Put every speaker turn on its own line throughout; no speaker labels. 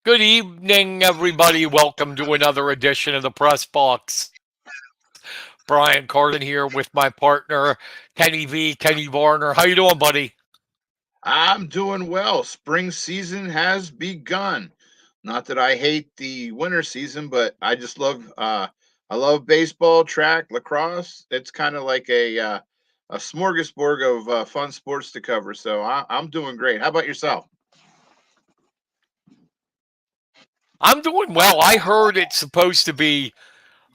Good evening, everybody. Welcome to another edition of the Press Box. Brian Carson here with my partner, Kenny V, Kenny Varner. How you doing, buddy?
I'm doing well. Spring season has begun. Not that I hate the winter season, but I love baseball, track, lacrosse. It's kind of like a smorgasbord of fun sports to cover. So I'm doing great. How about yourself?
I'm doing well. I heard it's supposed to be,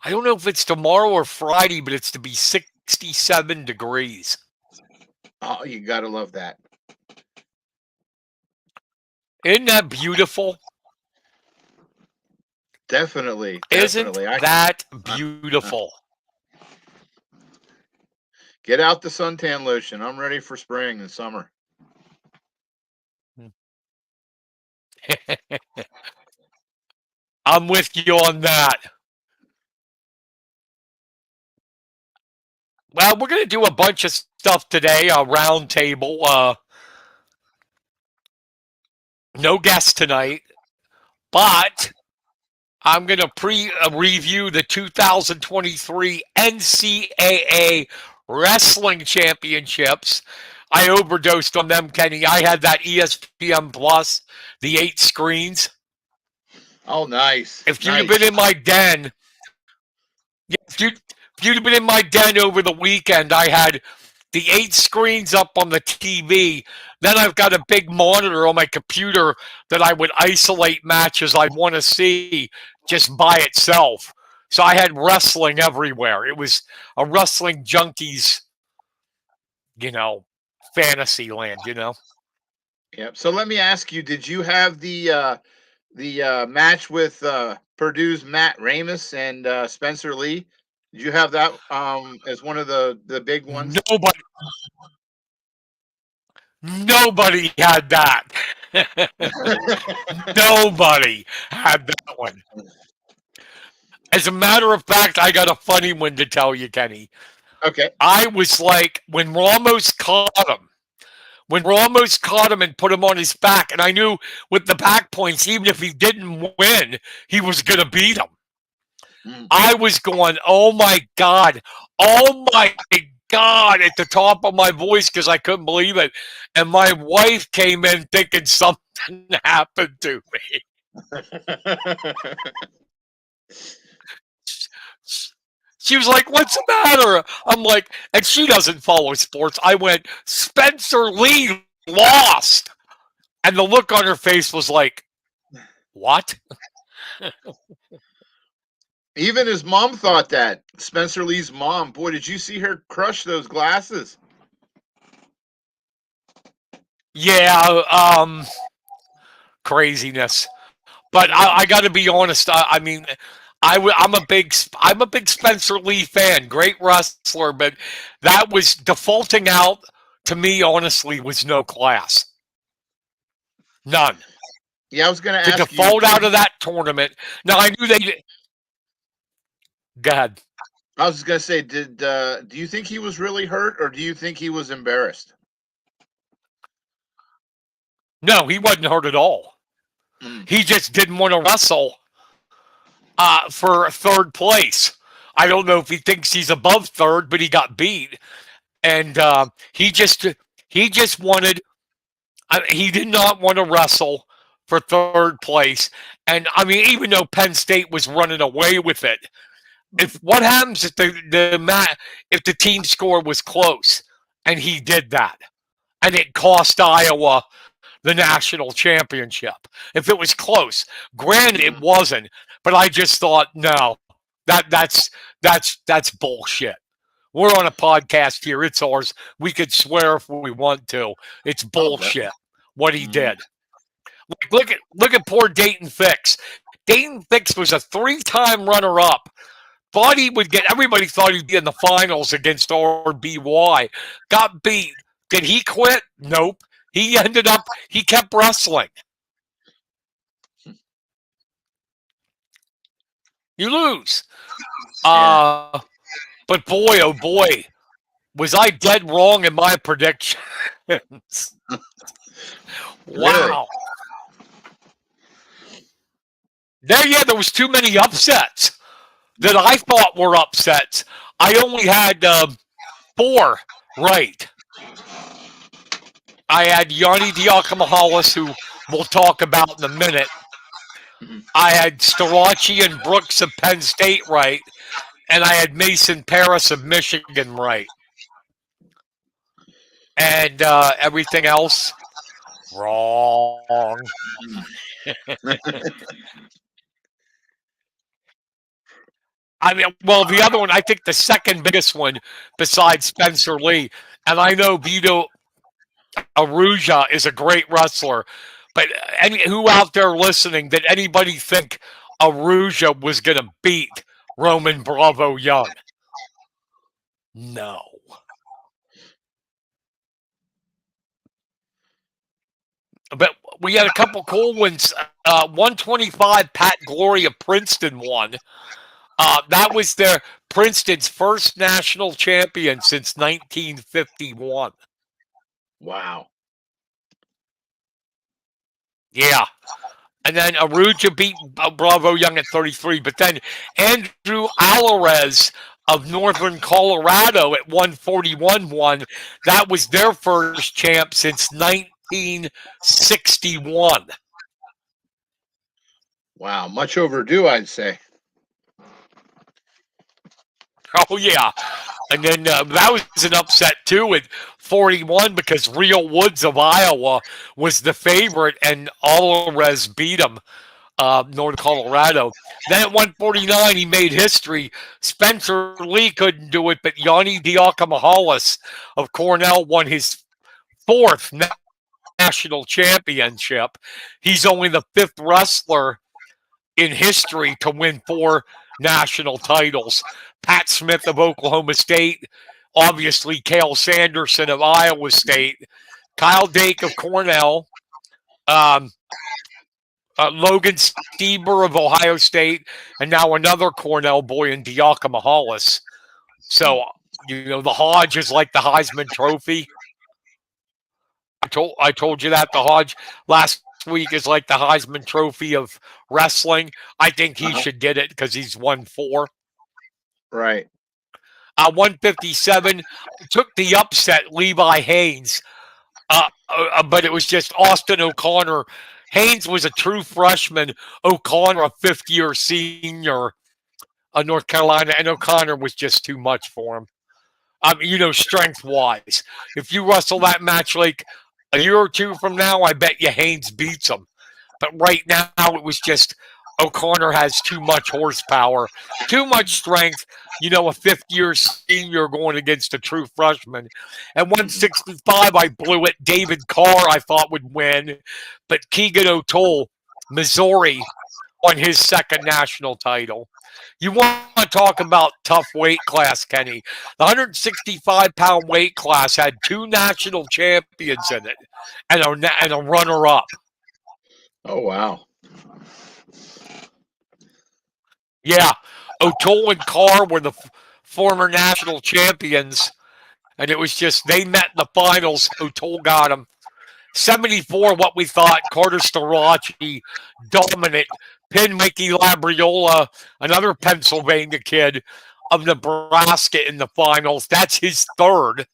I don't know if it's tomorrow or Friday, but it's to be 67 degrees.
Oh, you gotta love that.
Isn't that beautiful?
Definitely,
Isn't
definitely.
that
Uh, uh,
beautiful?
get out the suntan lotion. I'm ready for spring and summer.
I'm with you on that. Well, we're going to do a bunch of stuff today, a round table. No guests tonight, but I'm going to review the 2023 NCAA Wrestling Championships. I overdosed on them, Kenny. I had that ESPN Plus, the 8 screens.
Oh, nice,
If you'd have been
nice.
in my den, yeah, if you'd have been in my den over the weekend, I had the 8 screens up on the TV. Then I've got a big monitor on my computer that I would isolate matches I'd want to see just by itself. So I had wrestling everywhere. It was a wrestling junkies, you know, fantasy land.
Yep. So let me ask you: did you have the match with Purdue's Matt Ramus and Spencer Lee? Did you have that as one of the big ones?
Nobody had that. Nobody had that one. As a matter of fact, I got a funny one to tell you, Kenny.
Okay.
I was like, when Ramos caught him and put him on his back, and I knew with the back points, even if he didn't win, he was going to beat him.
Mm.
I was going, oh my God, at the top of my voice because I couldn't believe it. And my wife came in thinking something happened to me. She was like, "What's the matter?" I'm like, and she doesn't follow sports. I went, "Spencer Lee lost." And the look on her face was like, "What?"
Even his mom thought that. Spencer Lee's mom. Boy, did you see her crush those glasses?
Yeah, craziness. But I got to be honest. I mean, I'm a big Spencer Lee fan. Great wrestler, but that was defaulting out to me. Honestly, was no class. None.
Yeah, I was going to
To
ask you.
default out of that tournament. Now I knew they. God,
I was just going to say, did do you think he was really hurt, or do you think he was embarrassed?
no, he wasn't hurt at all.
Mm.
He just didn't want to wrestle for third place. I don't know if he thinks he's above third, but he got beat, and he just wanted. He did not want to wrestle for third place, and I mean, even though Penn State was running away with it, if what happens if if the team score was close, and he did that, and it cost Iowa the national championship. If it was close, granted it
Mm.
wasn't, but I just thought no, that's bullshit. We're on a podcast here. It's ours. We could swear if we want to. It's
Oh,
bullshit
definitely.
what he
Mm.
did. Look at poor Dayton Fix. Dayton Fix was a 3-time runner-up. Thought he would get. Everybody thought he'd be in the finals against RBY. Got beat. Did he quit? Nope. He ended up. He kept wrestling. You lose.
Yeah.
Uh, but boy, oh boy, was I dead wrong in my predictions.
Really?
Wow. There was too many upsets that I thought were upsets. I only had four right. I had Yanni Diakomahalis, who we'll talk about in a minute.
Mhm.
I had Starachi and Brooks of Penn State right, and I had Mason Paris of Michigan right, and everything else wrong. I mean, well, the other one, I think the second biggest one besides Spencer Lee, and I know Vito Aruja is a great wrestler, but who out there listening, did anybody think Aruja was going to beat Roman Bravo Young? No. But we had a couple cool ones. 125, Pat Glory of Princeton won. That was their Princeton's first national champion since 1951.
Wow.
Yeah. And then Aruja beat Bravo Young at 33. But then Andrew Alvarez of Northern Colorado at 141 won. That was their first champ since 1961.
Wow. Much overdue, I'd say.
Oh, yeah. And then that was an upset, too, at 41 because Real Woods of Iowa was the favorite, and Alvarez beat him, North Colorado. Then at 149, he made history. Spencer Lee couldn't do it, but Yanni Diakomahalis of Cornell won his fourth national championship. He's only the fifth wrestler in history to win four national titles. Pat Smith of Oklahoma State, obviously Cale Sanderson of Iowa State, Kyle Dake of Cornell, um, Logan Stieber of Ohio State, and now another Cornell boy in Diakomahalis. So, the Hodge is like the Heisman Trophy. I told you that the Hodge last week is like the Heisman Trophy of wrestling. I think he
Uh-huh.
should get it because he's won four.
Right.
157 took the upset, Levi Haynes, but it was just Austin O'Connor. Haynes was a true freshman. O'Connor, a fifth-year senior of North Carolina, and O'Connor was just too much for him. Strength-wise. If you wrestle that match like a year or two from now, I bet you Haynes beats him. But right now, it was just O'Connor has too much horsepower, too much strength. A fifth-year senior going against a true freshman. At 165, I blew it. David Carr, I thought, would win. But Keegan O'Toole, Missouri, won his second national title. You want to talk about tough weight class, Kenny. The 165-pound weight class had two national champions in it and a runner-up.
Oh, wow.
Yeah, O'Toole and Carr were the former national champions, and it was just they met in the finals. O'Toole got him. 74, what we thought, Carter Starachi, dominant, pinned Mikey Labriola, another Pennsylvania kid of Nebraska in the finals. That's his third.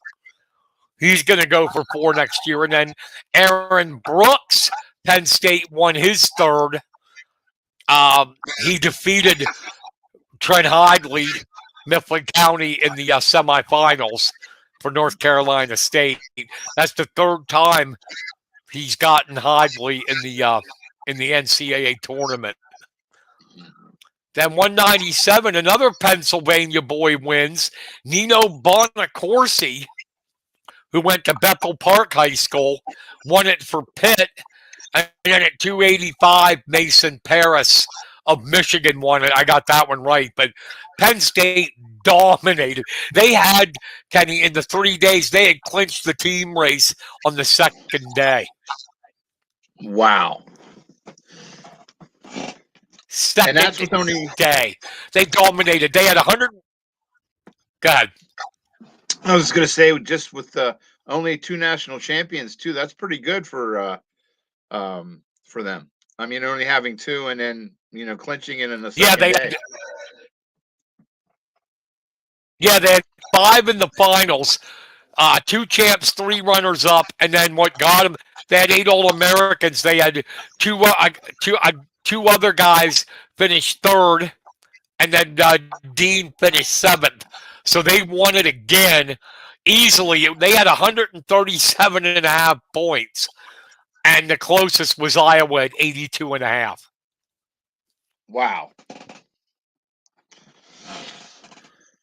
He's going to go for four next year. And then Aaron Brooks, Penn State, won his third. He defeated Trent Hidley, Mifflin County, in the semifinals for North Carolina State. That's the third time he's gotten Hidley in the NCAA tournament. Then 197, another Pennsylvania boy wins. Nino Bonacorsi, who went to Bethel Park High School, won it for Pitt. And then at 285, Mason Paris of Michigan won it. I got that one right. But Penn State dominated. They had, Kenny, in the 3 days, they had clinched the team race on the second day.
Wow.
Second
And that's with only.
day. They dominated. They had 100. Go ahead.
I was going to say, just with only two national champions too. That's pretty good for them. I mean, only having two, and then clinching it in the
Yeah,
second day.
they had 5 in the finals. 2 champs, 3 runners up, and then what got them? They had 8 All Americans. They had two other guys finish third, and then Dean finished 7th. So they won it again easily. They had 137.5 points, and the closest was Iowa at 82.5.
Wow.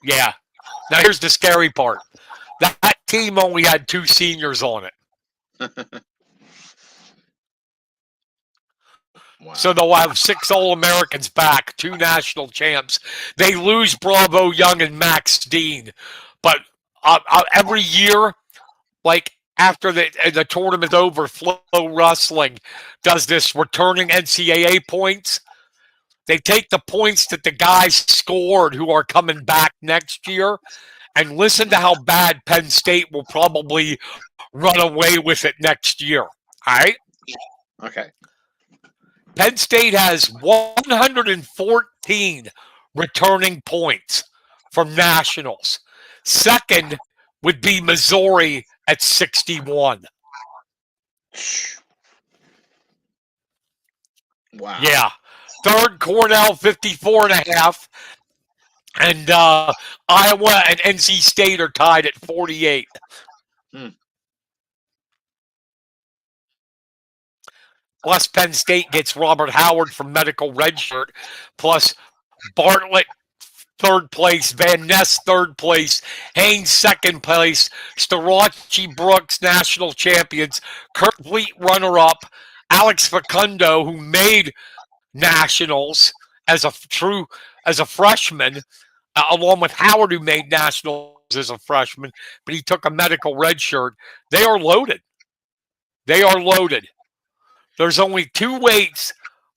Yeah. Now here's the scary part. That team only had 2 seniors on it.
Wow.
So they'll have 6 All-Americans back, 2 national champs. They lose Bravo Young and Max Dean. But every year, like after the tournament's over, Flow Wrestling does this returning NCAA points. They take the points that the guys scored who are coming back next year, and listen to how bad Penn State will probably run away with it next year. All right?
Okay.
Penn State has 114 returning points from nationals. Second would be Missouri at 61.
Wow.
Yeah. Third, Cornell, 54.5. And Iowa and NC State are tied at 48. Plus, Penn State gets Robert Howard from medical redshirt. Plus, Bartlett, third place. Van Ness, third place. Haynes, second place. Starachi Brooks, national champions. Kurt Fleet, runner-up. Alex Facundo, who made nationals as a freshman, along with Howard, who made nationals as a freshman, but he took a medical redshirt. They are loaded. They are loaded. There's only 2 weights.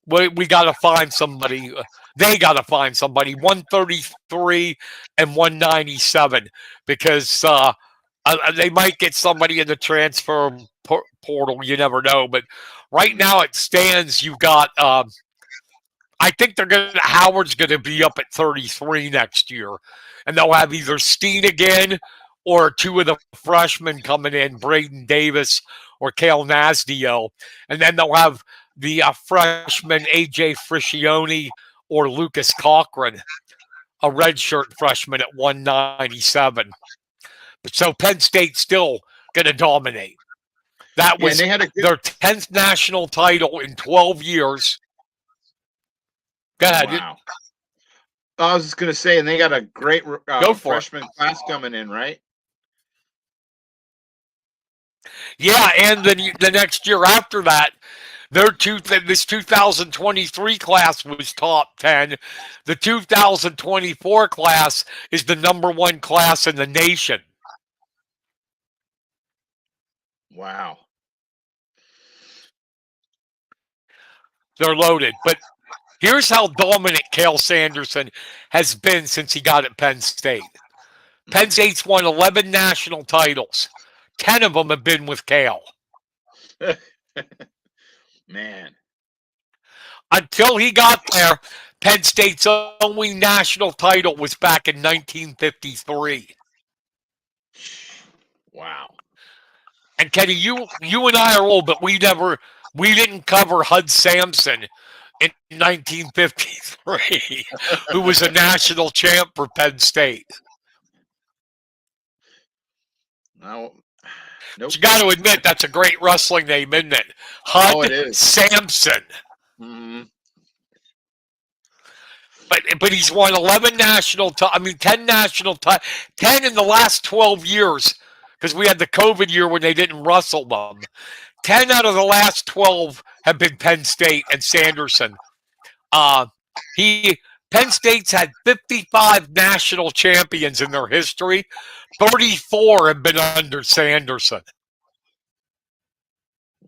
We got to find somebody. They got to find somebody. 133 and 197, because they might get somebody in the transfer portal. You never know. But right now it stands. You've got. I think Howard's going to be up at 33 next year, and they'll have either Steen again or 2 of the freshmen coming in, Braden Davis or Cale Nasdio, and then they'll have the freshman AJ Friccione or Lucas Cochran, a redshirt freshman at 197. So Penn State's still going to dominate. That was their 10th national title in 12 years. Go ahead.
Wow. I was just going to say, and they got a great freshman class coming in, right?
Yeah, and then the next year after that, this 2023 class was top 10. The 2024 class is the number 1 class in the nation.
Wow.
They're loaded. But here's how dominant Cale Sanderson has been since he got at Penn State. Penn State's won 11 national titles. 10 of them have been with Cale.
Man.
Until he got there, Penn State's only national title was back in 1953.
Wow.
And Kenny, you and I are old, but we didn't cover Hud Sampson in 1953, who was a national champ for Penn State.
No. Nope.
You got to admit, that's a great wrestling name, isn't it? Hud Sampson.
Mm-hmm.
But he's won 11 national 10 national 10 in the last 12 years, because we had the COVID year when they didn't wrestle them. 10 out of the last 12 have been Penn State and Sanderson. Penn State's had 55 national champions in their history. 34 have been under Sanderson.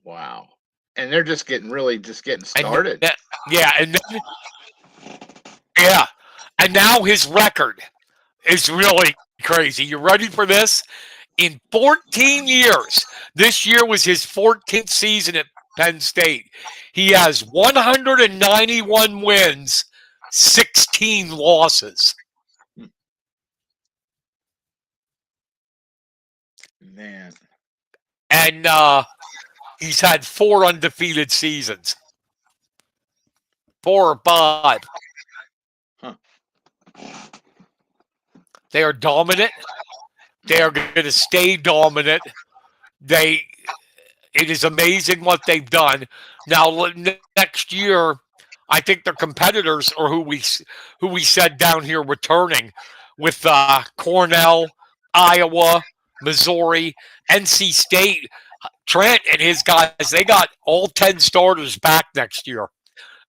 Wow. And they're just getting started.
And now his record is really crazy. You ready for this? In 14 years, this year was his 14th season at Penn State. He has 191 wins, 16 losses.
Man.
And he's had 4 undefeated seasons. 4 or 5.
Huh.
They are dominant. They are going to stay dominant. It is amazing what they've done. Now next year, I think their competitors are who we said down here returning with Cornell, Iowa, Missouri, NC State. Trent and his guys, they got all 10 starters back next year,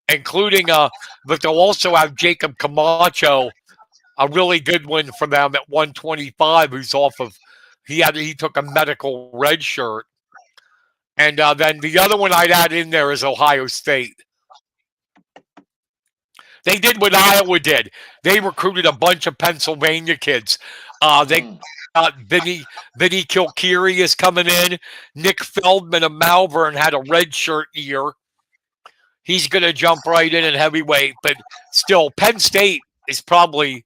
including but they'll also have Jacob Camacho, a really good one for them at 125, who's off of he took a medical red shirt. And then the other one I'd add in there is Ohio State. They did what Iowa did. They recruited a bunch of Pennsylvania kids. They got Vinny Kilkeary is coming in. Nick Feldman of Malvern had a red shirt year. He's going to jump right in at heavyweight. But still, Penn State is probably,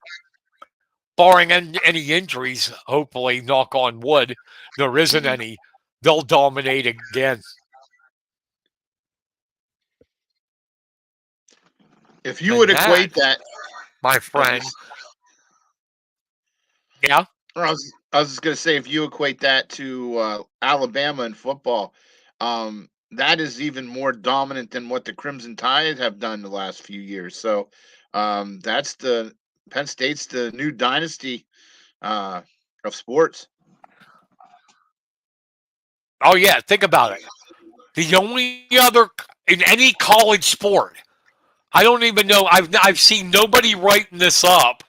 barring any injuries, hopefully, knock on wood, there isn't any, they'll dominate again.
If you would equate that,
my friend, yeah.
I was just gonna say, if you equate that to Alabama in football, that is even more dominant than what the Crimson Tide have done the last few years. So that's the Penn State's the new dynasty of sports.
Oh yeah, think about it. The only other in any college sport, I don't even know. I've seen nobody writing this up,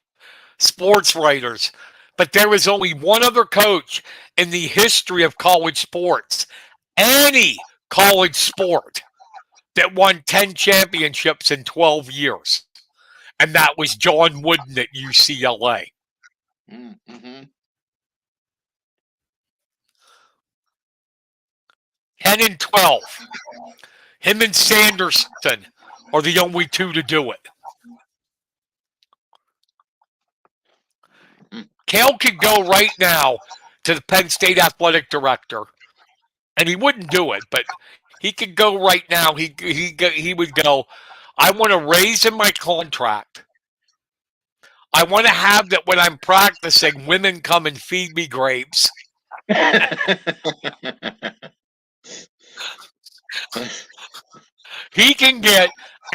sports writers, but there was only one other coach in the history of college sports, any college sport, that won 10 championships in 12 years, and that was John Wooden at UCLA.
Mm-hmm.
10 and 12. Him and Sanderson are the only 2 to do it. Cale could go right now to the Penn State athletic director, and he wouldn't do it, but he could go right now. He would go, I want to raise in my contract. I want to have that when I'm practicing, women come and feed me grapes. He can get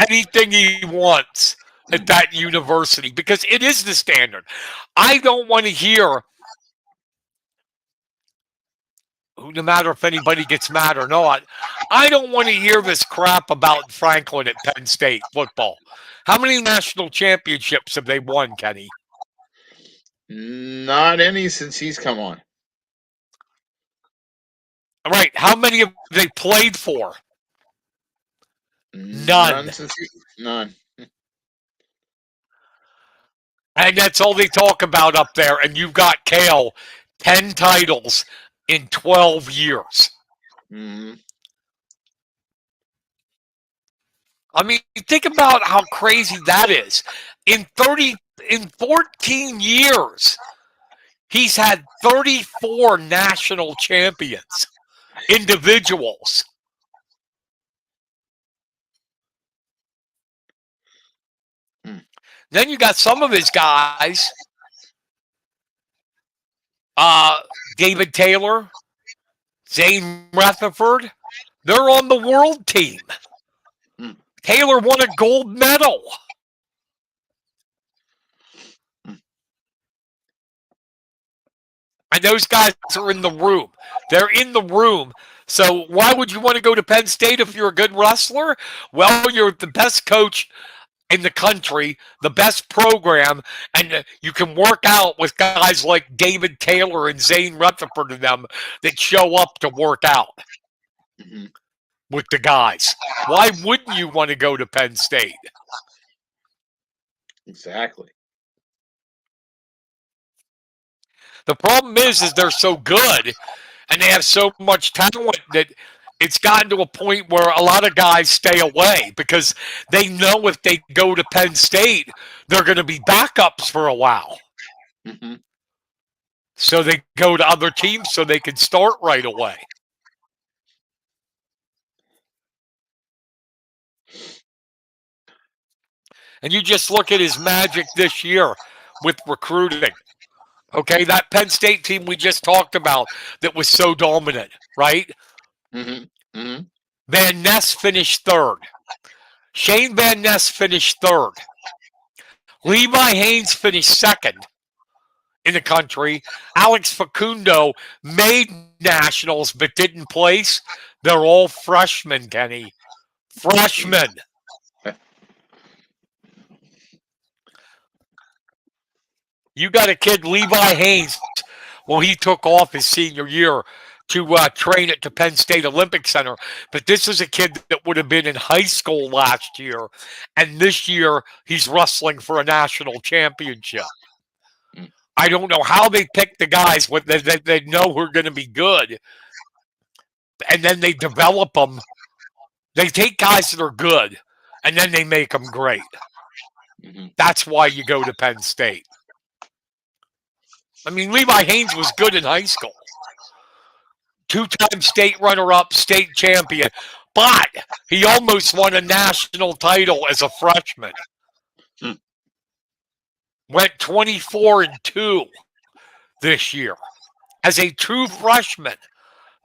anything he wants at that university because it is the standard. I don't want to hear, no matter if anybody gets mad or not, I don't want to hear this crap about Franklin at Penn State football. How many national championships have they won, Kenny?
Not any since he's come on.
All right. How many have they played for? None.
None.
And that's all they talk about up there. And you've got Cale, 10 titles in 12 years.
Mm-hmm.
I mean, think about how crazy that is. In 14 years, he's had 34 national champions, individuals. Then you got some of his guys, David Taylor, Zane Rutherford, they're on the world team. Taylor won a gold medal. And those guys are in the room. They're in the room. So why would you want to go to Penn State if you're a good wrestler? Well, you're the best coach in the country, the best program, and you can work out with guys like David Taylor and Zane Rutherford and them that show up to work out with the guys. Why wouldn't you want to go to Penn State?
Exactly.
The problem is they're so good and they have so much talent that it's gotten to a point where a lot of guys stay away because they know if they go to Penn State, they're going to be backups for a while.
Hmm.
So they go to other teams so they can start right away. And you just look at his magic this year with recruiting. Okay, that Penn State team we just talked about that was so dominant, right?
Hmm. Hmm.
Van Ness finished third. Shane Van Ness finished third. Levi Haynes finished second in the country. Alex Facundo made nationals but didn't place. They're all freshmen, Kenny. Freshmen. You got a kid, Levi Haynes. Well, he took off his senior year to train at the Penn State Olympic Center. But this is a kid that would have been in high school last year. And this year, he's wrestling for a national championship. I don't know how they pick the guys they know who are going to be good. And then they develop them. They take guys that are good, and then they make them great.
Hmm.
That's why you go to Penn State. I mean, Levi Haynes was good in high school. Two-time state runner-up, state champion. But he almost won a national title as a freshman.
Hmm.
Went 24-2 this year. As a true freshman,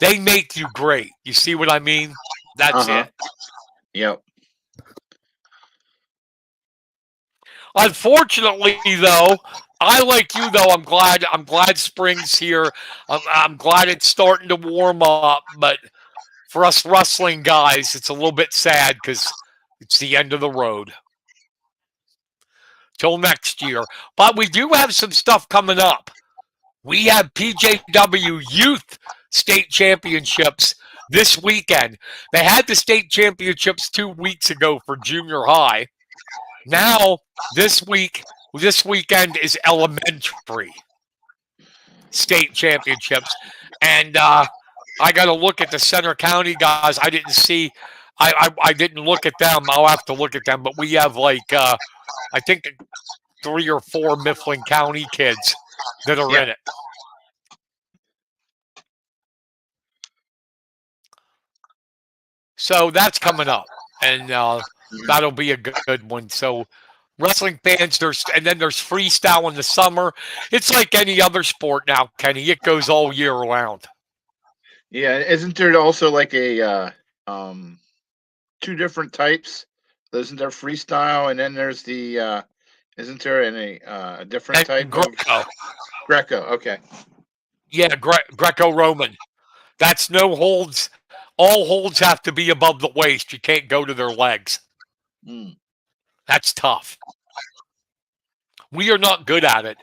they make you great. You see what I mean? That's
Uh-huh.
it.
Yep.
Unfortunately, though, I like you though. I'm glad spring's here. I'm glad it's starting to warm up. But for us wrestling guys, it's a little bit sad because it's the end of the road till next year. But we do have some stuff coming up. We have PJW Youth State Championships this weekend. They had the state championships 2 weeks ago for junior high. Now, this weekend is elementary state championships. And I got to look at the Center County guys. I didn't see, I didn't look at them. I'll have to look at them. But we have I think 3 or 4 Mifflin County kids that are
Yeah.
in it. So that's coming up, and that'll be a good one. So wrestling fans, there's freestyle in the summer. It's like any other sport now, Kenny. It goes all year round.
Yeah. Isn't there also like a two different types? Isn't there freestyle and then there's the isn't there any a different
And
type of
Greco,
Greco? Okay.
yeah, Greco-Roman. That's no holds. All holds have to be above the waist. You can't go to their legs.
Mm.
That's tough. We are not good at it,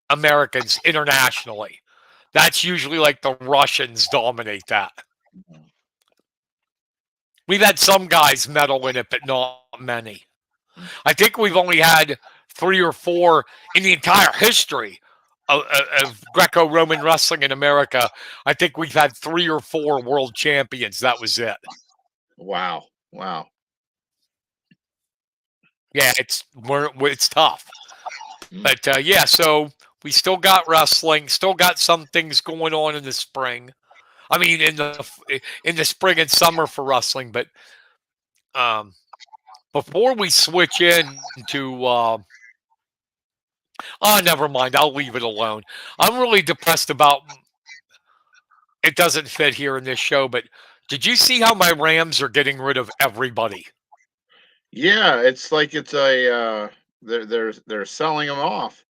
Americans internationally. That's usually like the Russians dominate that. We've had some guys medal in it, but not many. I think we've only had 3 or 4 in the entire history of Greco-Roman wrestling in America. I think we've had 3 or 4 world champions. That was it.
Wow. Wow.
Yeah, it's tough,
Mm.
but yeah. So we still got wrestling, still got some things going on in the spring. I mean, in the spring and summer for wrestling, but um, before we switch into oh, never mind. I'll leave it alone. I'm really depressed about it. Doesn't fit here in this show, but did you see how my Rams are getting rid of everybody?
Yeah, it's like it's a they're selling them off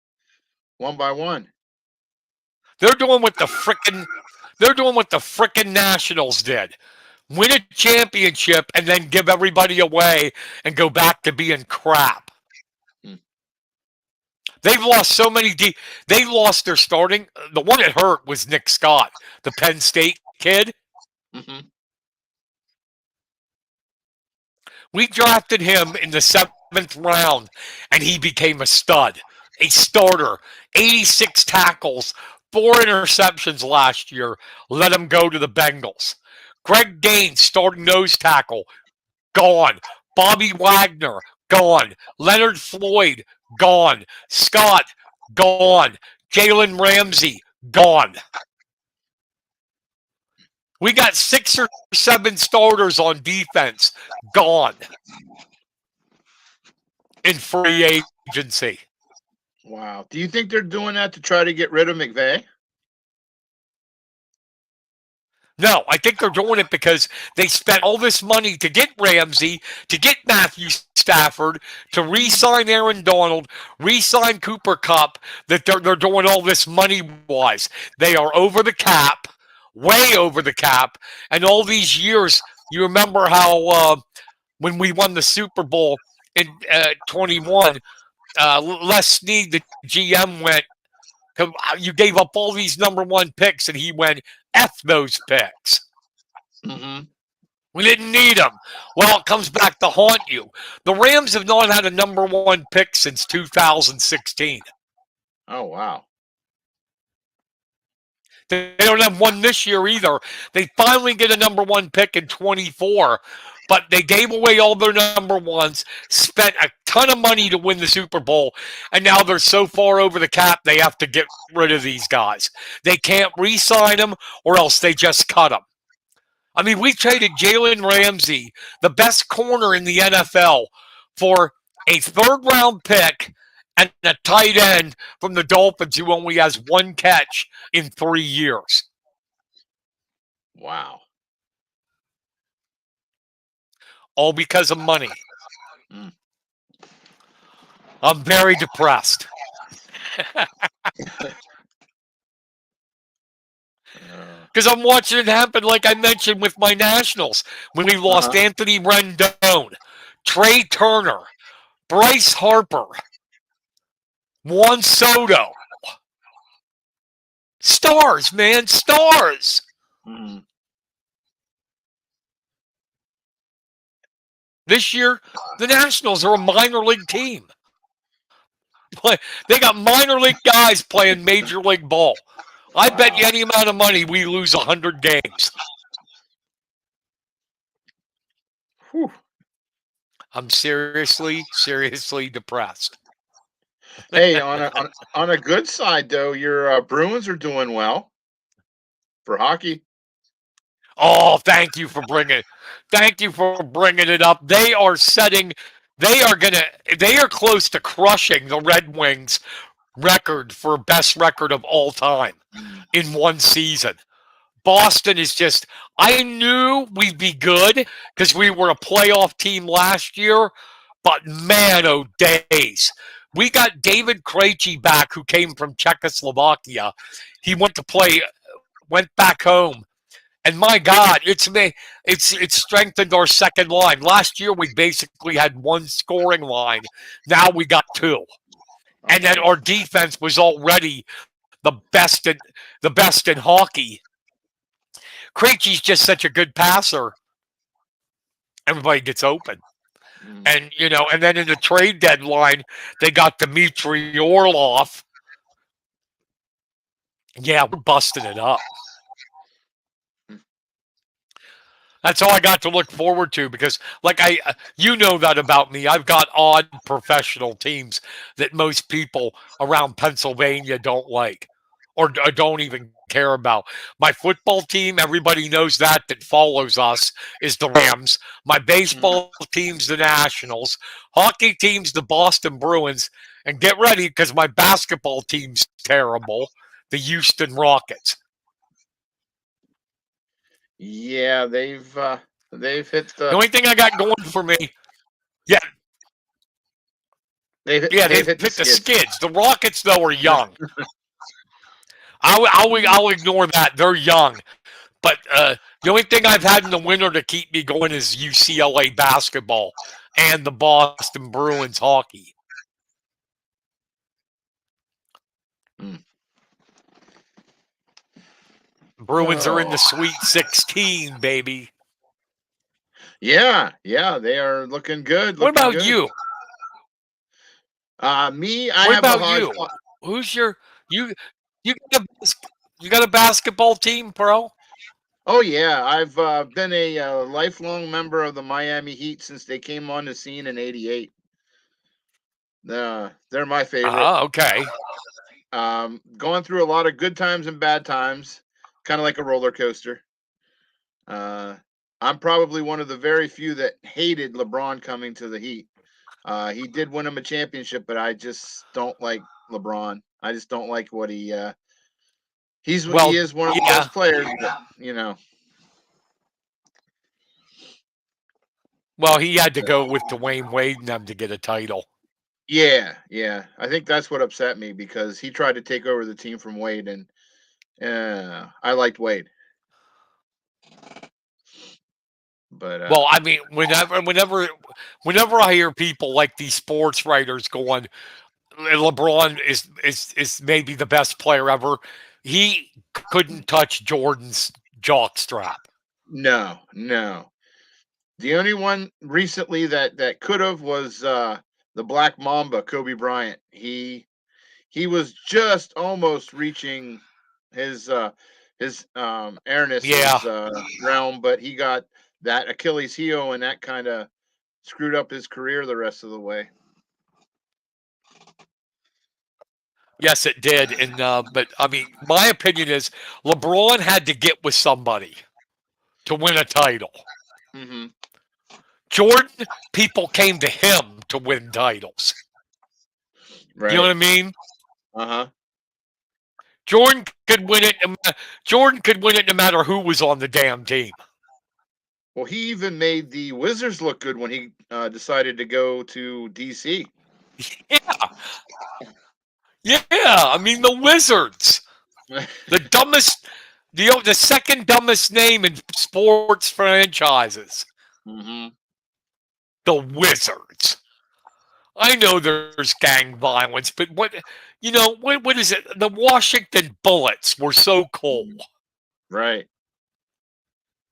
one by one.
They're doing what the frickin' they're doing what the frickin' Nationals did. Win a championship and then give everybody away and go back to being crap.
Mm.
They've lost so many. They lost their starting. The one that hurt was Nick Scott, the Penn State kid.
Hmm.
We drafted him in the 7th round, and he became a stud, a starter. 86 tackles, 4 interceptions last year. Let him go to the Bengals. Greg Gaines, starting nose tackle, gone. Bobby Wagner, gone. Leonard Floyd, gone. Scott, gone. Jalen Ramsey, gone. We got 6 or 7 starters on defense, gone in free agency.
Wow. Do you think they're doing that to try to get rid of McVay?
No, I think they're doing it because they spent all this money to get Ramsey, to get Matthew Stafford, to re-sign Aaron Donald, re-sign Cooper Kupp, that they're doing all this money-wise. They are over the cap, way over the cap, and all these years, you remember how when we won the Super Bowl in 21, Les Snead, the GM, went, you gave up all these number 1 picks, and he went, F those picks.
Mm-hmm.
We didn't need them. Well, it comes back to haunt you. The Rams have not had a number 1 pick since 2016.
Oh, wow.
They don't have one this year either. They finally get a number 1 pick in 24, but they gave away all their number 1s, spent a ton of money to win the Super Bowl, and now they're so far over the cap they have to get rid of these guys. They can't re-sign them or else they just cut them. I mean, we traded Jalen Ramsey, the best corner in the NFL, for a 3rd-round pick and a tight end from the Dolphins who only has 1 catch in 3 years.
Wow.
All because of money. I'm very depressed. Because I'm watching it happen, like I mentioned with my Nationals, when we lost Anthony Rendon, Trey Turner, Bryce Harper, Juan Soto. Stars, man, stars.
Mm-hmm.
This year, the Nationals are a minor league team. They got minor league guys playing major league ball. I bet you any amount of money we lose 100 games.
Whew.
I'm seriously depressed.
Hey, on a good side though, your Bruins are doing well for hockey.
Oh, thank you for bringing it up. They are close to crushing the Red Wings record for best record of all time in one season. Boston is just, I knew we'd be good because we were a playoff team last year, but man, oh days. We got David Krejci back, who came from Czechoslovakia. He went back home. And my God, it's strengthened our second line. Last year, we basically had 1 scoring line. Now we got 2. And then our defense was already the best in hockey. Krejci's just such a good passer. Everybody gets open. And, and then in the trade deadline, they got Dmitry Orlov. Yeah, we're busting it up. That's all I got to look forward to because, you know that about me. I've got odd professional teams that most people around Pennsylvania don't like or don't even care about. My football team, everybody knows that follows us, is the Rams. My baseball team's the Nationals. Hockey team's the Boston Bruins. And get ready because my basketball team's terrible, the Houston Rockets.
Yeah, they've hit the
only thing I got going for me. Yeah.
They've hit
the skids. The Rockets, though, are young. I'll ignore that. They're young. But the only thing I've had in the winter to keep me going is UCLA basketball and the Boston Bruins hockey. Bruins are in the Sweet 16, baby.
Yeah, they are looking good.
What about you?
Me,
What about you? Who's your You got a you got a basketball team, bro?
Oh yeah, I've been a lifelong member of the Miami Heat since they came on the scene in '88. They're my favorite.
Okay.
Going through a lot of good times and bad times, kind of like a roller coaster. Uh, I'm probably one of the very few that hated LeBron coming to the Heat. He did win him a championship, but I just don't like LeBron. I just don't like what he
Well,
is one of the
yeah.
best players, but you know.
Well, he had to go with Dwayne Wade and them to get a title.
Yeah, yeah. I think that's what upset me because he tried to take over the team from Wade, and I liked Wade, but
Well, I mean, whenever I hear people like these sports writers going, LeBron is maybe the best player ever. He couldn't touch Jordan's jock strap.
no, no. The only one recently that could have was the Black Mamba, Kobe Bryant. He was just almost reaching his
Yeah.
Ernest's realm, but he got that Achilles heel, and that kind of screwed up his career the rest of the way.
Yes, it did. And but I mean, my opinion is LeBron had to get with somebody to win a title.
Hmm.
Jordan, people came to him to win titles. You know
Right.
what I mean?
Uh huh.
Jordan could win it. Jordan could win it no matter who was on the damn team.
Well, he even made the Wizards look good when he decided to go to DC.
Yeah, yeah. I mean, the Wizards, the dumbest, the second dumbest name in sports franchises,
Hmm.
the Wizards. I know there's gang violence, but what is it? The Washington Bullets were so cool.
Right.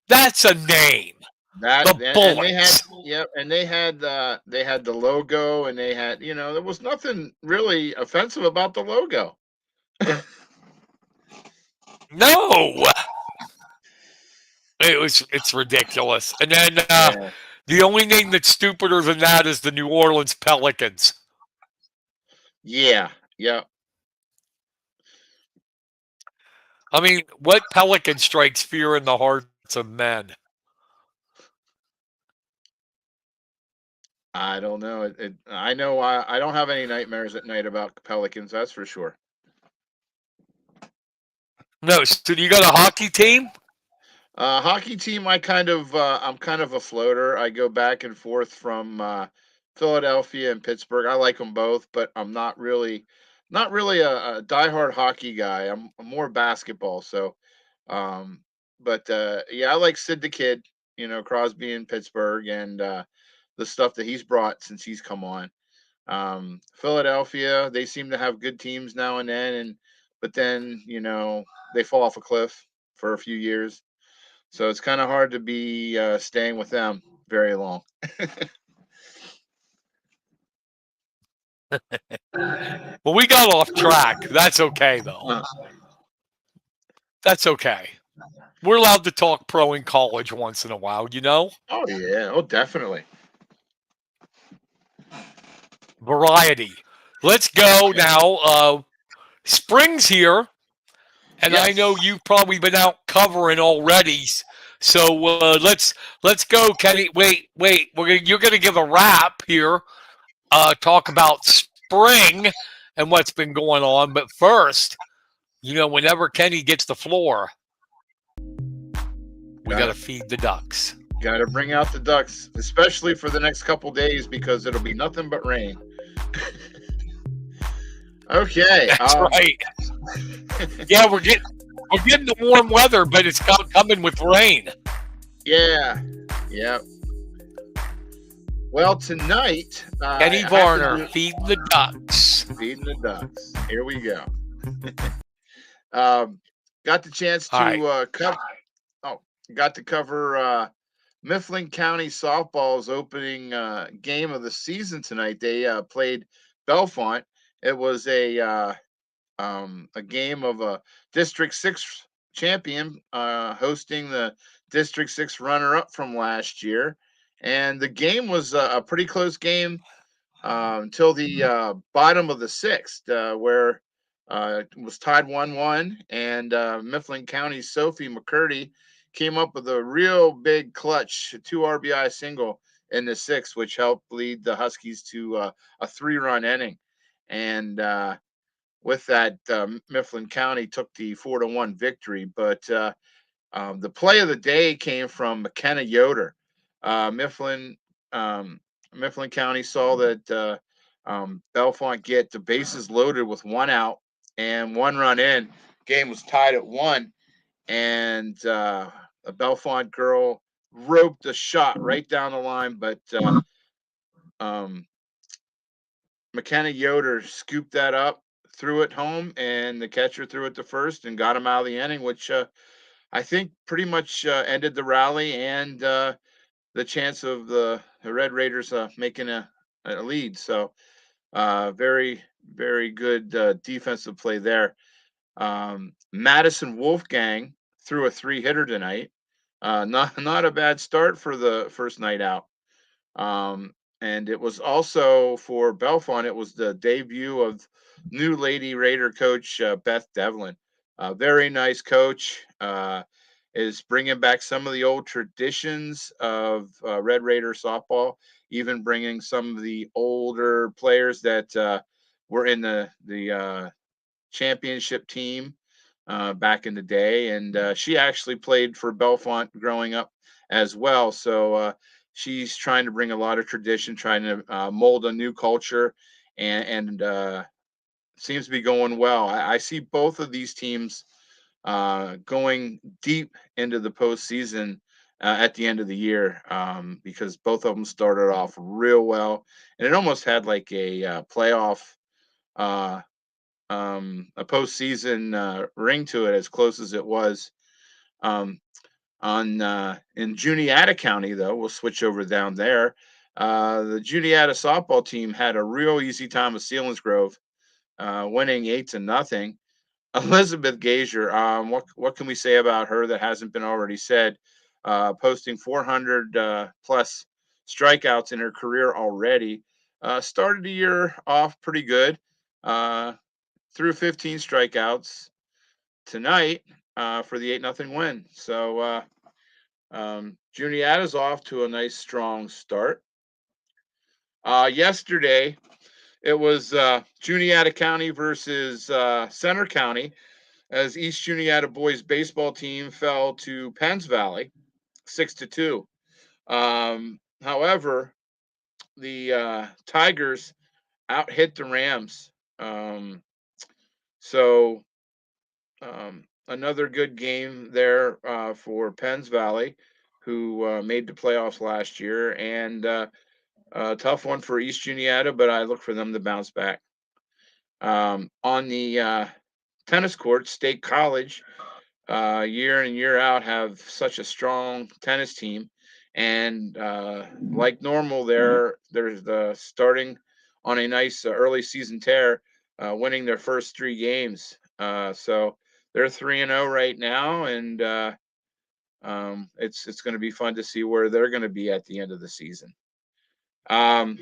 That's a name.
That
The
and they had
Bullets.
yep, and they had the logo, and they had there was nothing really offensive about the logo.
No, it's ridiculous. And then
Yeah.
the only name that's stupider than that is the New Orleans Pelicans.
Yeah. Yeah.
I mean, what pelican strikes fear in the hearts of men?
I don't know. I know I don't have any nightmares at night about Pelicans. That's for sure.
No, so you got a hockey team?
Hockey team. I'm kind of a floater. I go back and forth from Philadelphia and Pittsburgh. I like them both, but I'm not really a diehard hockey guy. I'm more basketball. So, um, but yeah, I like Sid the Kid. Crosby in Pittsburgh, and the stuff that he's brought since he's come on. Philadelphia, they seem to have good teams now and then, and but then they fall off a cliff for a few years. So it's kind of hard to be staying with them very long.
Well, we got off track. That's okay, though.
Uh,
That's okay. We're allowed to talk pro in college once in a while, you know?
oh yeah, oh definitely.
Variety. Let's go now. Spring's here, and I know
Yes.
you've probably been out covering already. So let's go, Kenny. Wait. You're gonna give a wrap here. Talk about spring and what's been going on. But first, whenever Kenny gets the floor, we got
Got
to feed the ducks.
to bring out the ducks, especially for the next couple days because it'll be nothing but rain. Okay.
That's right. Yeah, we're getting the warm weather, but it's coming with rain.
Yeah. Yeah. Well, tonight I
Kenny
have to
Varner
do
feeding the ducks.
feeding the ducks. Here we go. Um, got the chance
All right.
to cover. Oh, got to cover Mifflin County softball's opening game of the season tonight. They played Belfont. It was a a game of a District 6 champion hosting the District 6 runner up from last year. And the game was a pretty close game until the bottom of the sixth, where it was tied 1-1, and Mifflin County's Sophie McCurdy came up with a real big clutch 2 RBI single in the sixth, which helped lead the Huskies to a 3-run inning. And with that, Mifflin County took the 4-1 victory. But the play of the day came from McKenna Yoder. Mifflin Mifflin County saw that Belfont get the bases loaded with 1 out and 1 run in. Game was tied at 1, and a Belfont girl roped a shot right down the line, but um, McKenna Yoder scooped that up, threw it home, and the catcher threw it to first and got him out of the inning, which I think pretty much ended the rally and the chance of the Red Raiders making a lead. So very, very good defensive play there. Madison Wolfgang threw a 3-hitter tonight. Not a bad start for the first night out. And it was also for Belfont. It was the debut of new Lady Raider coach Beth Devlin. Very nice coach. Is bringing back some of the old traditions of Red Raider softball, even bringing some of the older players that were in the championship team back in the day. And she actually played for Belfont growing up as well. So she's trying to bring a lot of tradition, trying to mold a new culture, and seems to be going well. I see both of these teams going deep into the postseason at the end of the year, because both of them started off real well, and it almost had like a playoff, uh, a postseason ring to it, as close as it was. Um, on In Juniata County, though, we'll switch over down there. The Juniata softball team had a real easy time with Selinsgrove, winning 8-0. Elizabeth Gazier, what can we say about her that hasn't been already said? Posting 400 plus strikeouts in her career already. Started the year off pretty good. Uh, Threw 15 strikeouts tonight for the 8-0 win. So Juniata's off to a nice strong start. Yesterday, it was Juniata County versus Center County, as East Juniata boys baseball team fell to Penns Valley 6-2. However, the Tigers out hit the Rams. So another good game there for Penns Valley, who made the playoffs last year, and a tough one for East Juniata, but I look for them to bounce back. On the tennis court, State College, year in and year out, have such a strong tennis team, and like normal, there's the starting on a nice early season tear, winning their first 3 games. So they're 3-0 right now, and it's going to be fun to see where they're going to be at the end of the season. Um,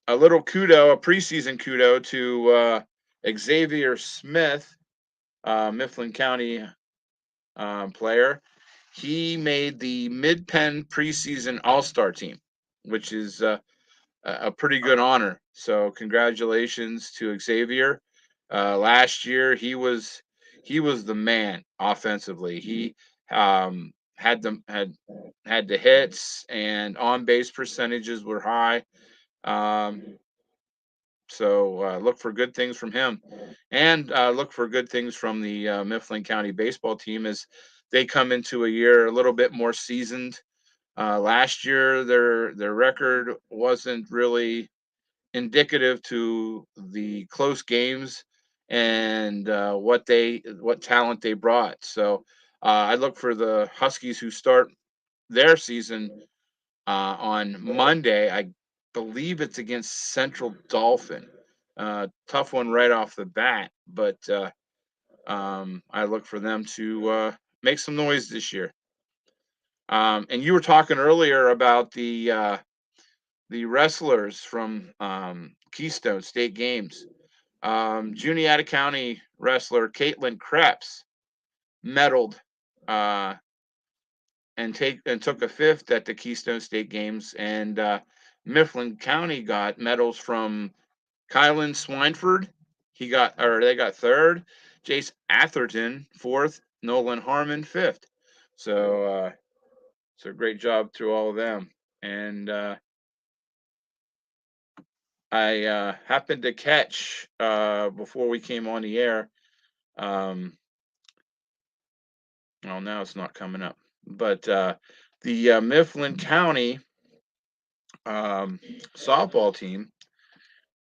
a little kudo, a preseason kudo to Xavier Smith, Mifflin County player. He made the Mid-Penn preseason All-Star team, which is a pretty good honor. So congratulations to Xavier. Last year he was the man offensively. He had the hits, and on base percentages were high. Um, so look for good things from him, and look for good things from the Mifflin County baseball team as they come into a year a little bit more seasoned. Last year, their record wasn't really indicative to the close games and what talent they brought. So I look for the Huskies, who start their season on Monday. I believe it's against Central Dolphin. Tough one right off the bat, but I look for them to make some noise this year. And you were talking earlier about the wrestlers from Keystone State Games. Juniata County wrestler Caitlin Krebs medaled uh, and took a fifth at the Keystone State Games, and Mifflin County got medals from Kylan Swineford. They got third. Jace Atherton fourth. Nolan Harmon fifth. So a great job to all of them. And I happened to catch before we came on the air. Um, well, now it's not coming up, but the Mifflin County softball team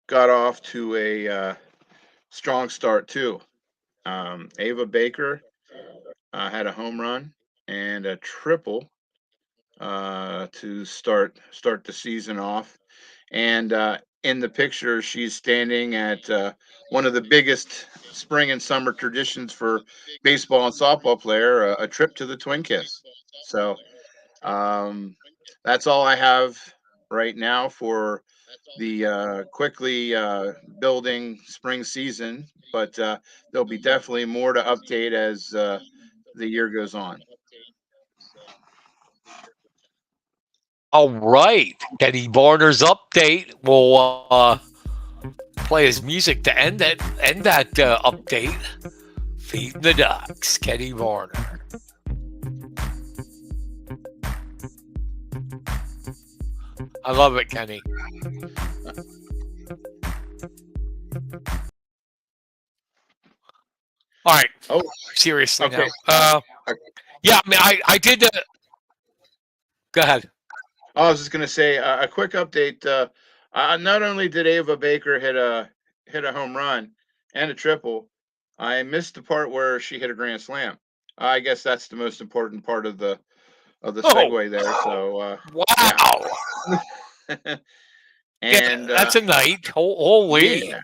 got off to a strong start too. Ava Baker had a home run and a triple to start the season off. And in the picture, she's standing at one of the biggest spring and summer traditions for baseball and softball player, a trip to the Twin Kiss. So um, that's all I have right now for the quickly building spring season. But there'll be definitely more to update as the year goes on.
All right, Kenny Barner's update. We'll play his music to end that update. Feeding the Ducks, Kenny Barner. I love it, Kenny. All right,
Oh,
seriously
okay.
now. Yeah, I mean, I did. Go ahead.
I was just going to say a quick update. Not only did Ava Baker hit a home run and a triple, I missed the part where she hit a grand slam. I guess that's the most important part of the
Oh,
segue there. So yeah,
wow. Yeah,
and
that's a night. Holy.
yeah,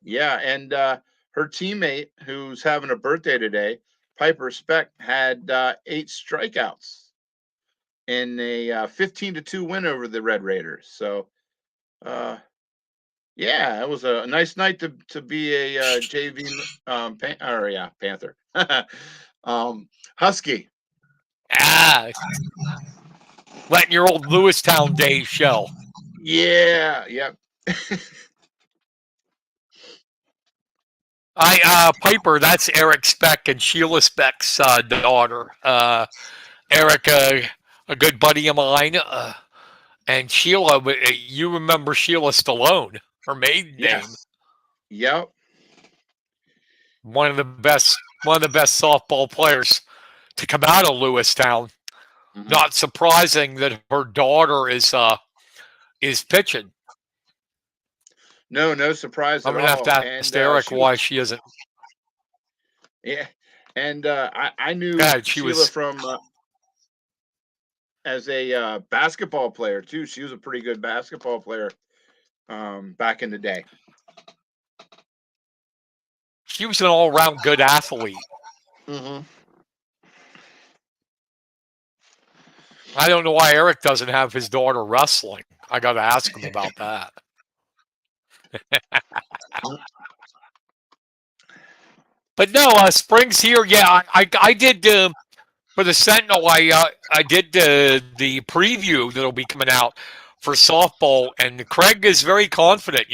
yeah, and her teammate who's having a birthday today, Piper Speck, had 8 strikeouts in a 15-2 win over the Red Raiders. So uh, yeah, it was a nice night to be a JV or yeah, Panther. Husky.
Ah, letting your old Lewistown days show.
Yeah, yep.
Piper, that's Eric Speck and Sheila Speck's daughter. Eric, a good buddy of mine, and Sheila. You remember Sheila Stallone, her maiden name,
Yes. Yep.
one of the best softball players to come out of Lewistown.
Hmm.
Not surprising that her daughter is pitching.
No, no surprise
I'm
at
gonna have
all.
to ask
And
Eric
she was,
why she isn't.
yeah. And I knew
God, she
Sheila
was.
from as a basketball player too. She was a pretty good basketball player back in the day.
She was an all-around good athlete.
Hmm.
I don't know why Eric doesn't have his daughter wrestling. I got to ask him about that. But no, spring's here. Yeah, I did for the Sentinel. I did the preview that'll be coming out for softball, and Craig is very confident.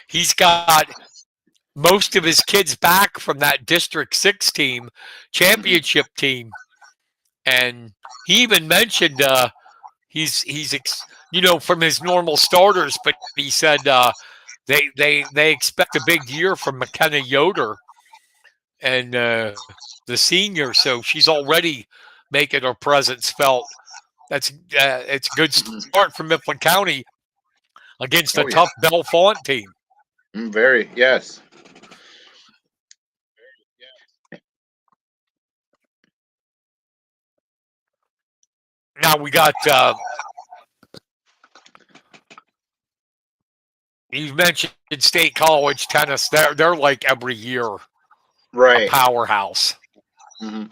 He's got most of his kids back from that District 6 team,
Hmm.
championship team, and he even mentioned he's from his normal starters, but he said they expect a big year from McKenna Yoder and the senior, so she's already making her presence felt. It's a good
Hmm.
start for Mifflin County against a
Oh yeah.
tough Bellefonte team.
Very yes.
Now we got You mentioned State College tennis. They're like every year a
Right.
powerhouse.
Hmm.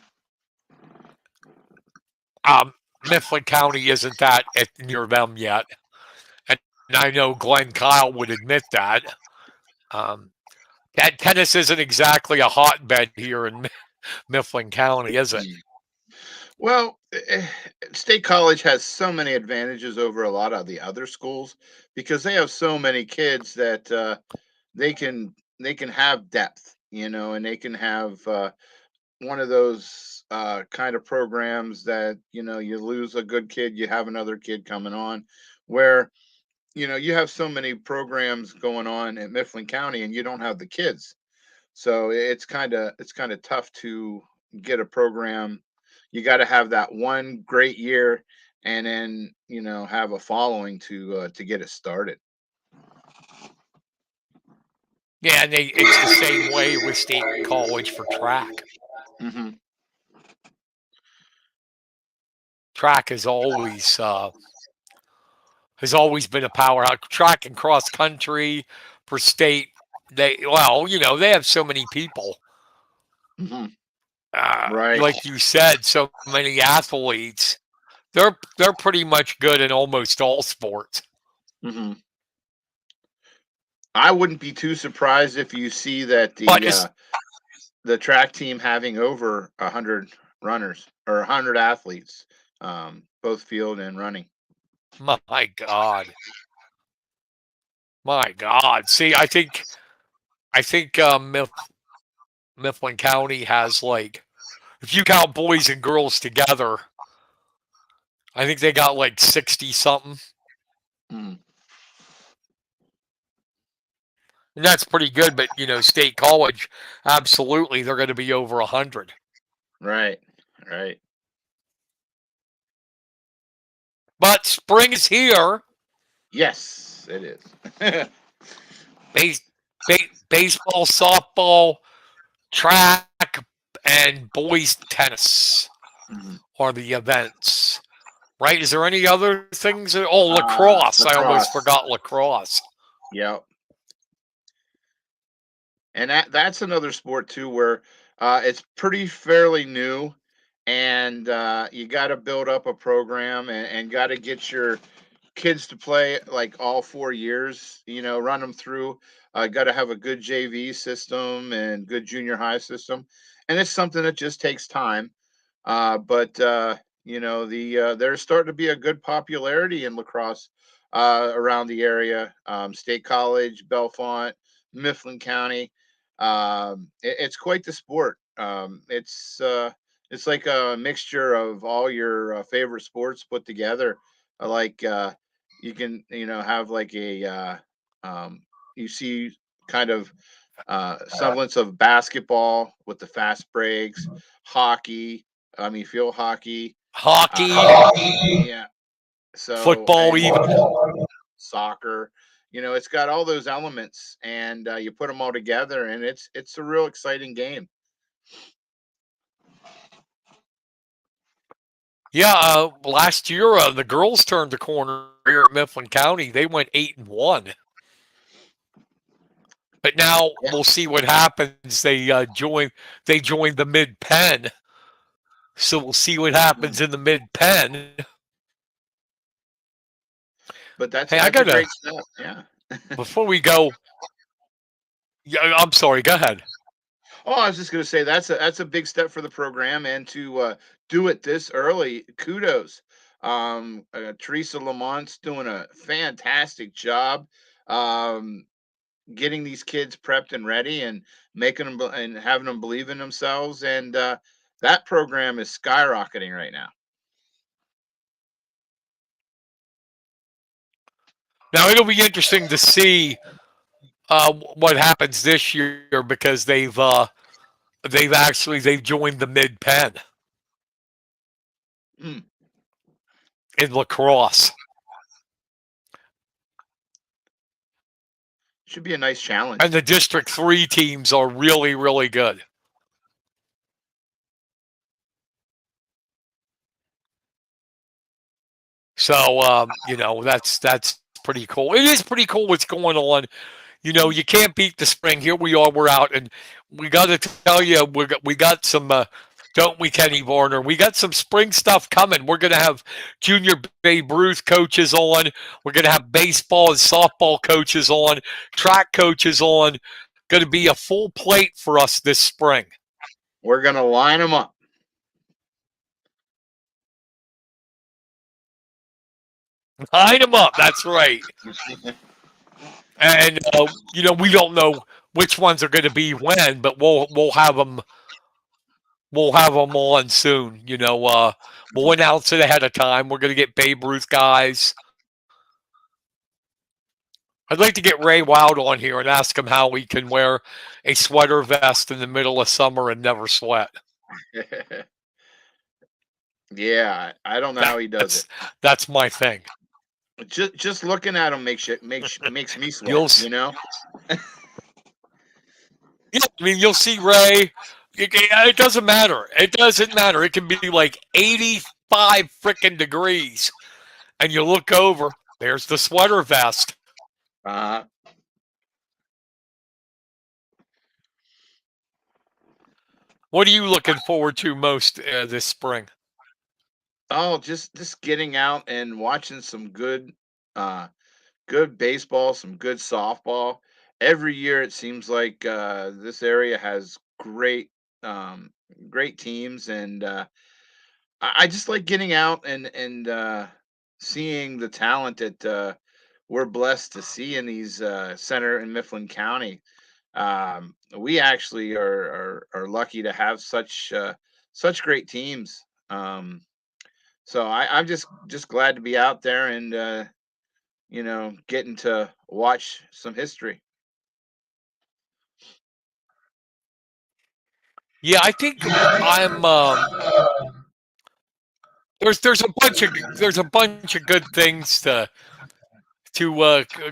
Mifflin County isn't that near them yet, and I know Glenn Kyle would admit that. Um, that tennis isn't exactly a hotbed here in Mifflin County, is it?
Well, State College has so many advantages over a lot of the other schools because they have so many kids that they can have depth, and they can have one of those kind of programs that you lose a good kid, you have another kid coming on, where you have so many programs going on in Mifflin County, and you don't have the kids. So it's kind of tough to get a program. You got to have that one great year, and then have a following to get it started.
Yeah, and it's the same way with State College for track.
Hmm.
Track has always been a powerhouse. Track and cross country for state. They have so many people.
Hmm. Right.
Like you said, so many athletes. They're pretty much good in almost all sports.
Hmm. I wouldn't be too surprised if you see that
But
the track team having over 100 runners or 100 athletes, both field and running.
my God, my God. See, I think Mifflin County has like, if you count boys and girls together, I think they got like 60 something.
Mm,
And that's pretty good, but State College, absolutely, they're going to be over 100.
right. Right.
But spring is here.
Yes, it is.
Base, baseball, softball, track, and boys tennis
Mhm.
are the events. Right? Is there any other things? Oh, lacrosse. I almost
Lacrosse.
forgot lacrosse.
Yep. And that's another sport too where it's pretty fairly new, and you got to build up a program, and got to get your kids to play like all 4 years. Run them through. Got to have a good JV system and good junior high system, and it's something that just takes time. But there's starting to be a good popularity in lacrosse around the area. State College, Bellefonte, Mifflin County. It's quite the sport. It's like a mixture of all your favorite sports put together. Like you can have like a you see kind of semblance of basketball with the fast breaks, hockey. I mean, field hockey.
Hockey,
Uh, yeah. So
football,
and
even.
soccer. It's got all those elements, and you put them all together, and it's a real exciting game.
Yeah, last year the girls turned the corner here at Mifflin County. They went 8-1. But now
Yeah.
we'll see what happens. They joined the mid pen, so we'll see what
Mm.
happens in the mid pen.
But that's
Hey, I
that's a
gotta
great step. Yeah.
before we go. Yeah, I'm sorry. Go ahead.
Oh, I was just going to say that's a big step for the program, and to do it this early. Kudos. Teresa Lamont's doing a fantastic job. Um, Getting these kids prepped and ready, and making them and having them believe in themselves, and that program is skyrocketing right now.
Now it'll be interesting to see what happens this year because they've joined the mid pen
Mm,
in lacrosse,
should be a nice
and
challenge.
the District 3 teams are really really good. So that's pretty pretty cool. It is pretty cool what's going on. You can't beat the spring. Here we are, we're out, and we got to tell you, we got some. Don't we, Kenny Varner? We got some spring stuff coming. We're gonna have Junior Babe Ruth coaches on. We're gonna have baseball and softball coaches on, track coaches on. Going to be a full plate for us this spring.
We're gonna line them up.
Line them up. That's right. And we don't know which ones are going to be when, but we'll have them on soon. We'll announce it ahead of time. We're going to get Babe Ruth guys. I'd like to get Ray Wild on here and ask him how he can wear a sweater vest in the middle of summer and never sweat.
Yeah, I don't know how he does
That's
it.
that's my thing.
Just looking at him makes me
You'll
sweat. You know.
Yeah, I mean, you'll see Ray. It doesn't matter. It doesn't matter. It can be like 85 freaking degrees, and you look over. There's the sweater vest.
Uh,
What are you looking forward to most this spring?
oh, just getting out and watching some uh good baseball, some good softball. Every year it seems like this area has um great teams, and I just like getting out and seeing the talent that we're blessed to see in these Center and Mifflin County. We actually are lucky to have such great teams. So I'm just glad to be out there and getting to watch some history.
Yeah, I think I'm. There's a bunch of good things to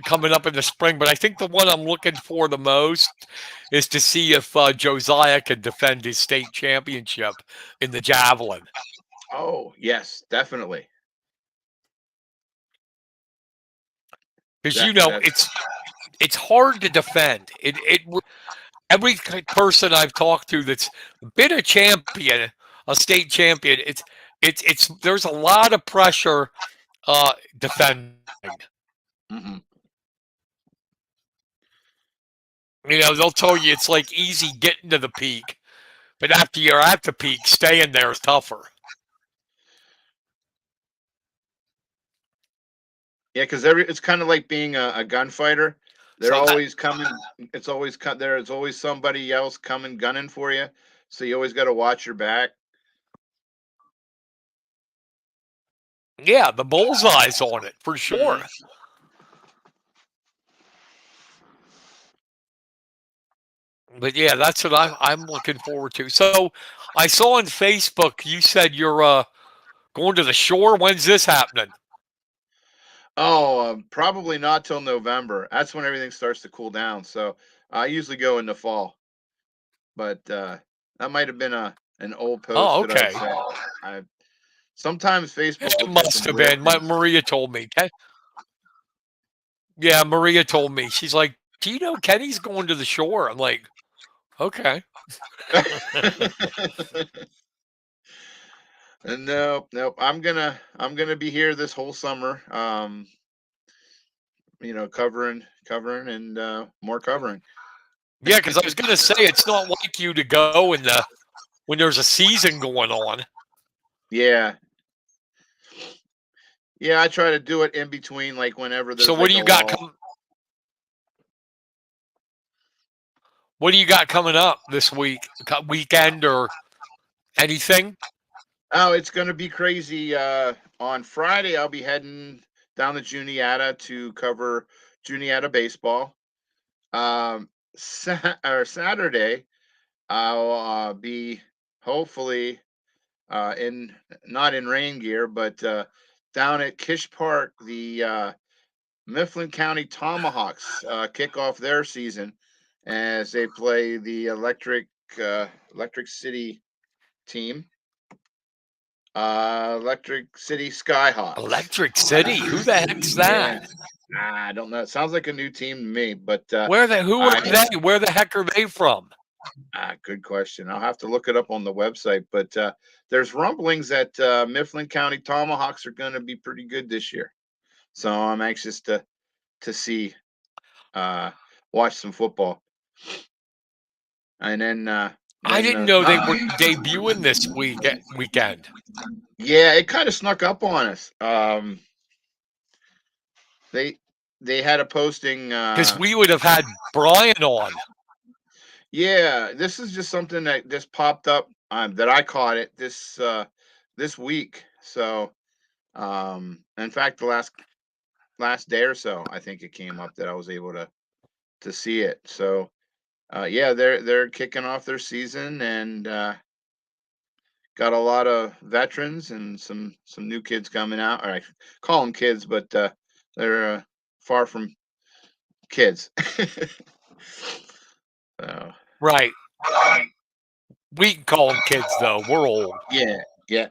coming up in the spring, but I think the one I'm looking for the most is to see if Josiah can defend his state championship in the javelin.
Oh yes, definitely.
Because
That's
it's hard to defend. Every person I've talked to that's been a champion, a state champion, it's there's a lot of pressure defending.
mhm.
They'll tell you it's like easy getting to the peak, but after you're at the peak, staying there is tougher.
Yeah, because it's kind of like being a gunfighter. They're
So that
always coming. It's always cut. There's always somebody else coming gunning for you. So you always got to watch your back.
yeah, the bullseye's on it for
Mhm.
sure. But yeah, that's what I'm looking forward to. So I saw on Facebook you said you're going to the shore. When's this happening?
Oh, probably not till November. That's when everything starts to cool down. So I usually go in the fall, but that might have been a an old post
Oh,
that I
okay.
saw. I sometimes Facebook will
It
do
must
some
have
weird
been.
things.
Maria told me. Yeah, Maria told me. She's like, "Do you know Kenny's going to the shore?" I'm like, "Okay."
And no, nope. I'm gonna be here this whole summer. Covering and more covering.
Yeah, because I was gonna say it's not like you to go when there's a season going on.
Yeah, yeah. I try to do it in between, like whenever
So
there's like a lull.
what do you got coming up this weekend or anything?
Oh, it's gonna be crazy. On Friday, I'll be heading down to Juniata to cover Juniata baseball. Or Saturday, I'll be hopefully in not in rain gear, but down at Kish Park, the Mifflin County Tomahawks kick off their season as they play the Electric City team, Electric City Skyhawks.
Electric City. Who the heck's
Yeah,
that?
I don't know. It sounds like a new team to me, but
Who are
I
they? Where the heck are they from?
good question. I'll have to look it up on the website. But there's rumblings that Mifflin County Tomahawks are going to be pretty good this year. So I'm anxious to see uh, watch some football. And
I
then
didn't know
not
they were debuting this weekend
yeah, it kind of snuck up on us. They they had a posting.
because we would have had Brian on.
Yeah, this is just something that just popped up that I caught it this week. So in fact, the last day or so, I think it came up that I was able to see it. So yeah, they're kicking off their season and got a lot of veterans and some new kids coming out. Or I call them kids, but they're far from kids. So
Right. We can call them kids, though. We're old.
yeah, yeah.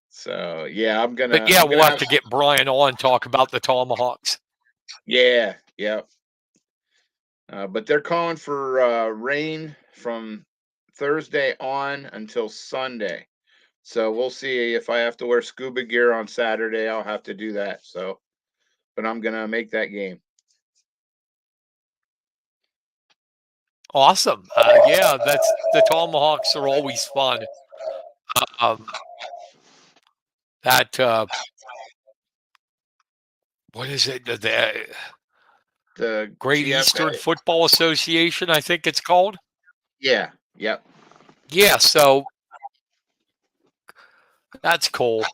So yeah,
But yeah,
I'm
we'll
gonna
have
have
to get Brian on, talk about the Tomahawks.
yeah, yeah. But they're calling for rain from Thursday on until Sunday. So we'll see if I have to wear scuba gear on Saturday. I'll have to do that. So, but I'm gonna make that game.
Awesome. Yeah, that's the Tomahawks are always fun. Um, that what is it? The
The
Great Eastern
GFA.
Football Association, I think it's called.
Yeah. Yep.
Yeah, so that's cool.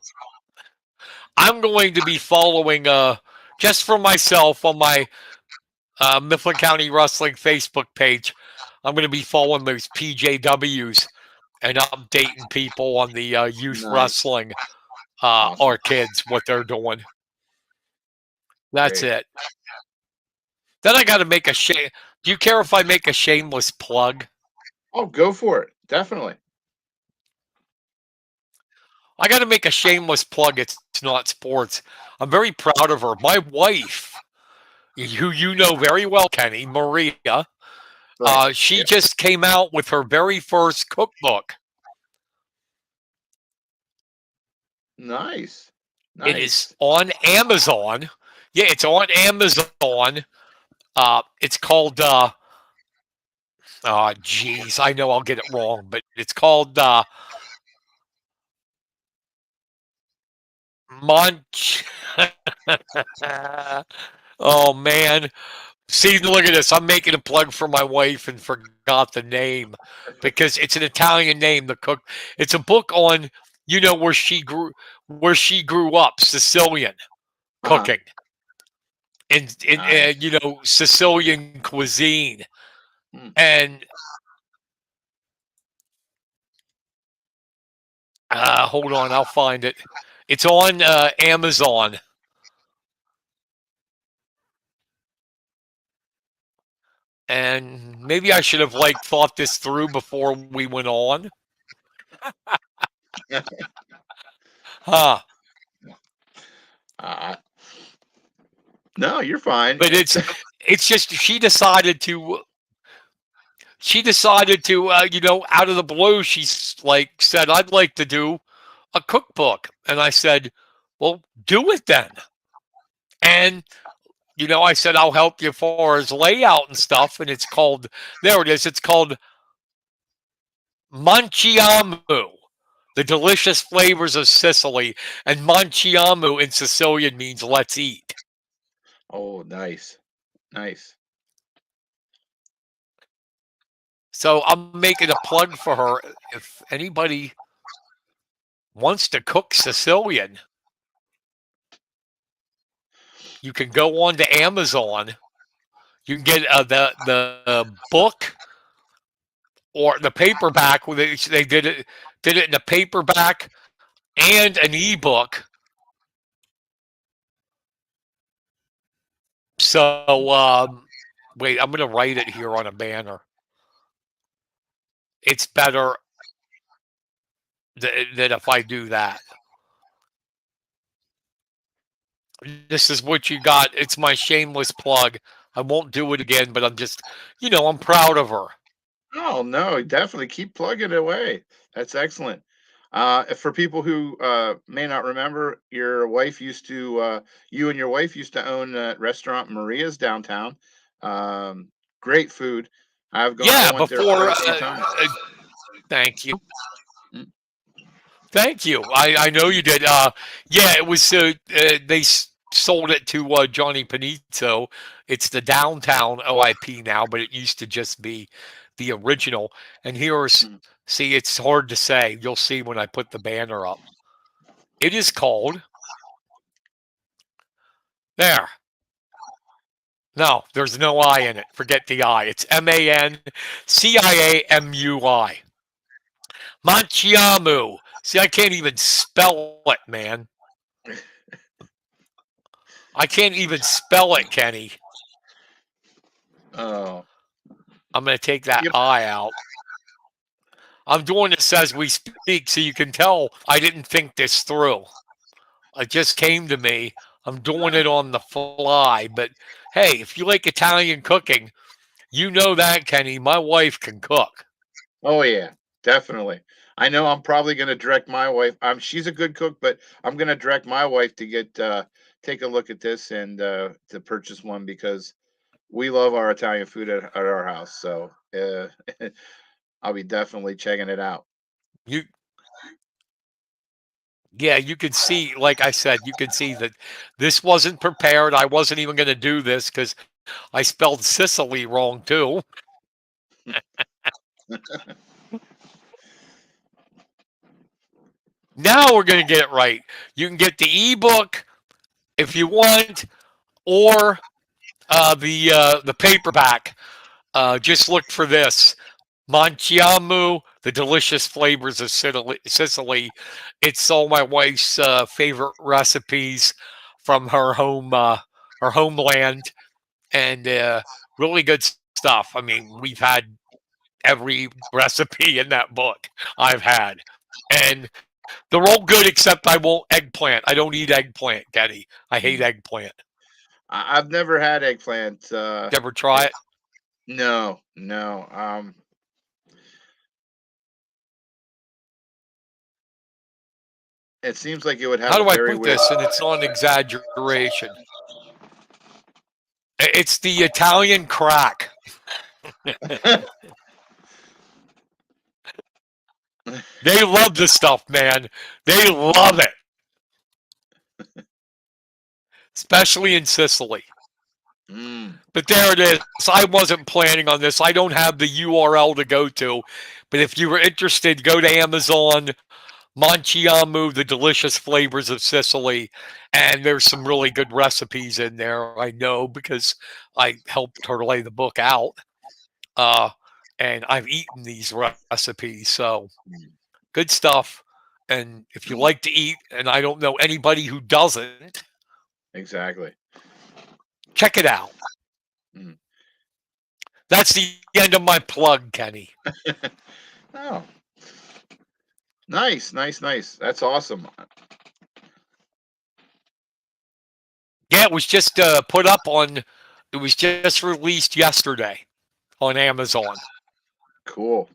I'm going to be following just for myself on my Mifflin County Wrestling Facebook page. I'm going to be following those PJWs and updating people on the youth
Nice.
wrestling
Awesome.
our kids what they're doing. That's
Great.
it. Then I got to make a shame. Do you care if I make a shameless plug?
Oh, go for it. Definitely.
I got to make a shameless plug. It's not sports. I'm very proud of her. My wife, who you know very well, Kenny, Maria,
Right.
she
Yep.
just came out with her very first cookbook.
Nice.
It is
Nice.
on Amazon. Yeah, it's on Amazon. It's called, geez, I know I'll get it wrong, but it's called Munch. Oh, man. See, look at this. I'm making a plug for my wife and forgot the name because it's an Italian name. The cook. It's a book on where she grew up, Sicilian
Uh-huh.
cooking in
Nice.
Sicilian cuisine.
Hmm.
And hold on, I'll find it. It's on Amazon, and maybe I should have thought this through before we went on. Huh?
uh, no, you're fine.
But it's just she decided to out of the blue she's like said I'd like to do a cookbook, and I said, well, do it then. And I said I'll help you for his layout and stuff, and it's called there it is. It's called Manciamu, the delicious flavors of Sicily, and Manciamu in Sicilian means let's eat.
Oh, nice. Nice.
So I'm making a plug for her. If anybody wants to cook Sicilian, you can go on to Amazon. You can get the book or the paperback. They did it in a paperback and an ebook. So wait, I'm going to write it here on a banner. It's better than if I do that. This is what you got. It's my shameless plug. I won't do it again, but I'm just, I'm proud of her.
Oh no, definitely keep plugging away. That's excellent. For people who may not remember, you and your wife used to own restaurant Maria's downtown. Um, Great food. I
Yeah,
went there quite
before,
a few times.
thank you.
Mm,
Thank you. I know you did. Yeah, it was, they sold it to Johnny Panizzo. It's the downtown OIP now, but it used to just be the original. And
mm.
see, it's hard to say. You'll see when I put the banner up. It is called, there. No, there's no I in it. Forget the I. It's Manciamui. Manchiamu. See, I can't even spell it, man. I can't even spell it, Kenny.
Oh,
I'm going to take that
yep.
I out. I'm doing this as we speak, so you can tell I didn't think this through. It just came to me. I'm doing it on the fly. But hey, if you like Italian cooking, you know that, Kenny. My wife can cook.
Oh yeah, definitely. I know I'm probably going to direct my wife. She's a good cook, but I'm going to direct my wife to get take a look at this and to purchase one because we love our Italian food at our house. So I'll be definitely checking it out.
You, yeah, you could see, like I said, you could see that this wasn't prepared. I wasn't even going to do this because I spelled Sicily wrong too. Now we're going to get it right. You can get the ebook if you want, or the paperback. Just look for this Manchiamu, the delicious flavors of Sicily. It's all my wife's favorite recipes from her homeland, and really good stuff. I mean, we've had every recipe in that book I've had, and they're all good except I won't eggplant. I don't eat eggplant, Kenny. I hate
Mm.
eggplant.
I've never had eggplant.
You ever try
It,
it?
no, no. It seems like it would have
How
a
do I
very
put
weird.
this? And it's not an exaggeration. It's the Italian crack. They love the stuff, man. They love it, especially in Sicily.
Mm.
But there it is. I wasn't planning on this. I don't have the URL to go to. But if you were interested, go to Amazon, Manciamu, the delicious flavors of Sicily. And there's some really good recipes in there. I know because I helped her lay the book out. Uh, and I've eaten these recipes. So
Mm.
good stuff. And if you like to eat, and I don't know anybody who doesn't,
Exactly.
check it out.
Mm.
That's the end of my plug, Kenny.
Oh, nice, nice, nice. That's awesome.
Yeah, it was just put up on, it was just released yesterday on Amazon.
Cool.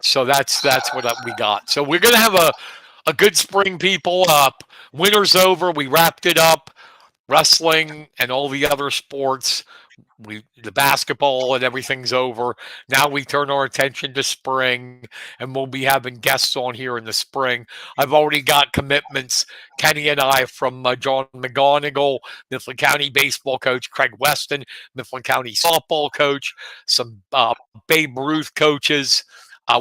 So that's what we got. So we're gonna have a good spring, people. Winter's over. We wrapped it up. Wrestling and all the other sports. The basketball and everything's over. Now we turn our attention to spring, and we'll be having guests on here in the spring. I've already got commitments. Kenny and I from John McGonigal, Mifflin County baseball coach Craig Weston, Mifflin County softball coach, some Babe Ruth coaches.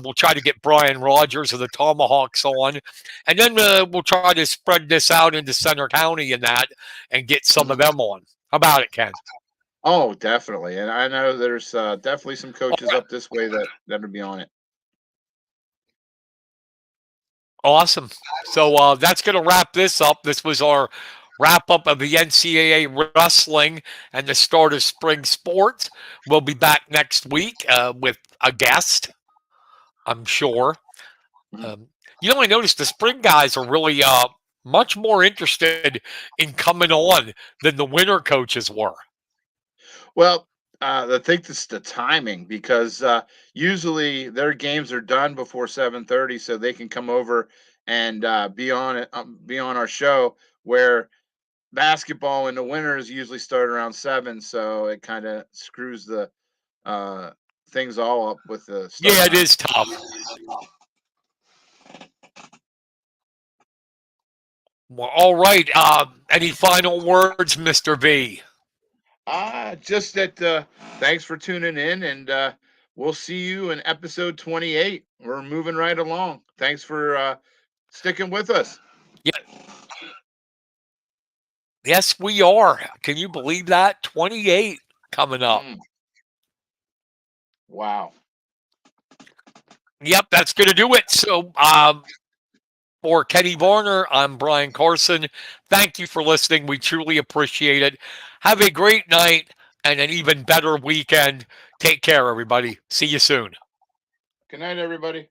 We'll try to get Brian Rogers of the Tomahawks on, and then we'll try to spread this out into Center County and that, and get some of
Mhm.
them on. How about it, Ken?
Oh, definitely. And I know there's definitely some
All
coaches
right.
up this way that'll be on it.
Awesome. So that's going to wrap this up. This was our wrap up of the NCAA wrestling and the start of spring sports. We'll be back next week with a guest, I'm sure.
Mhm.
I noticed the spring guys are really much more interested in coming on than the winter coaches were.
Well, I think this the timing because usually their games are done before 7:30, so they can come over and be on it, be on our show. Where basketball in the winters usually start around 7, so it kind of screws the uh, things all up with the start
Yeah, it
time.
is tough. Well, all right. Any final words, Mr. V?
Just that. Thanks for tuning in, and we'll see you in episode 28. We're moving right along. Thanks for sticking with us.
Yeah, yes, we are. Can you believe that? 28 coming up.
Mm, wow.
Yep, that's going to do it. So, for Kenny Varner, I'm Brian Carson. Thank you for listening. We truly appreciate it. Have a great night and an even better weekend. Take care, everybody. See you soon.
Good night, everybody.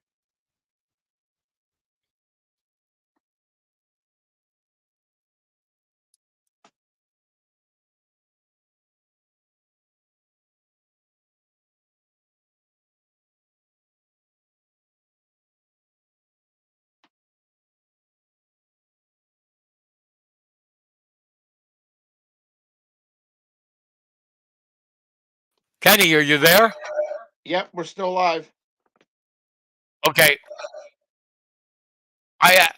Kenny, are you there?
Yep, we're still live.
Okay. I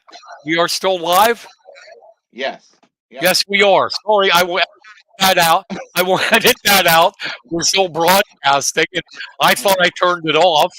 We are still live.
Yes. Yep.
Yes, we are. Sorry, I will edit that out. I will edit that out. We're still broadcasting, and I thought I turned it off.